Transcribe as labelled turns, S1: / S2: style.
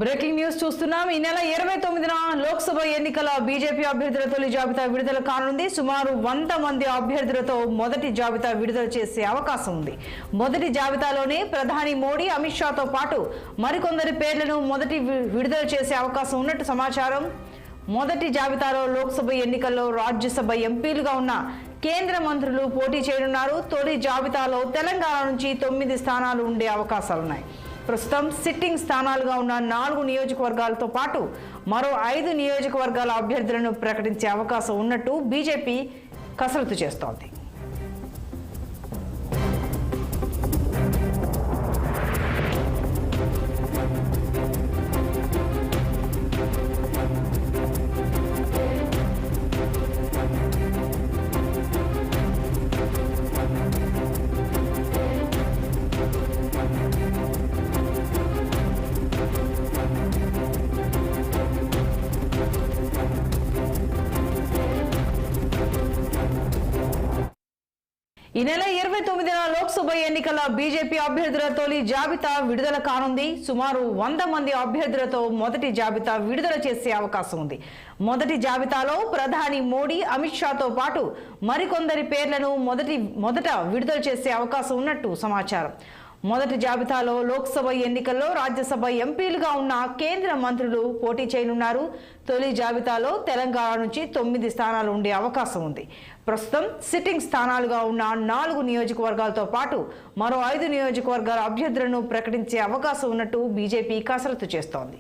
S1: Breaking news చూస్తున్నాం. ఈ నెల 29న లోక్సభ ఎన్నికల బీజేపీ అభ్యర్థుల తొలి జాబితా విడుదల కానుంది. సుమారు 100 మంది అభ్యర్థులతో మొదటి జాబితా విడుదల చేసే అవకాశం ఉంది. మొదటి జాబితాలోనే ప్రధాని మోడీ, అమిత్ షాతో పాటు మరికొందరి పేర్లను విడుదల చేసే అవకాశం ఉన్నట్టు సమాచారం. మొదటి జాబితాలో లోక్సభ ఎన్నికల్లో రాజ్యసభ ఎంపీలుగా ఉన్న కేంద్ర మంత్రులు పోటీ చేయనున్నారు. తొలి జాబితాలో తెలంగాణ నుంచి 9 స్థానాలు ఉండే అవకాశాలున్నాయి. ప్రస్తుతం సిట్టింగ్ స్థానాలుగా ఉన్న 4 నియోజకవర్గాలతో పాటు మరో 5 నియోజకవర్గాల అభ్యర్థులను ప్రకటించే అవకాశం ఉన్నట్టు బీజేపీ కసరత్తు చేస్తోంది. ఈ నెల 29న లోక్సభ ఎన్నికల బీజేపీ అభ్యర్థుల తొలి జాబితా విడుదల కానుంది. సుమారు 100 మంది అభ్యర్థులతో మొదటి జాబితా విడుదల చేసే అవకాశం ఉంది. మొదటి జాబితాలో ప్రధాని మోడీ, అమిత్ షాతో పాటు మరికొందరి పేర్లను మొదట విడుదల చేసే అవకాశం ఉన్నట్టు సమాచారం. మొదటి జాబితాలో లోక్సభ ఎన్నికల్లో రాజ్యసభ ఎంపీలుగా ఉన్న కేంద్ర మంత్రులు పోటీ చేయనున్నారు. తొలి జాబితాలో తెలంగాణ నుంచి 9 స్థానాలు ఉండే అవకాశం ఉంది. ప్రస్తుతం సిట్టింగ్ స్థానాలుగా ఉన్న 4 నియోజకవర్గాలతో పాటు మరో 5 నియోజకవర్గాల అభ్యర్థులను ప్రకటించే అవకాశం ఉన్నట్టు బీజేపీ కసరత్తు చేస్తోంది.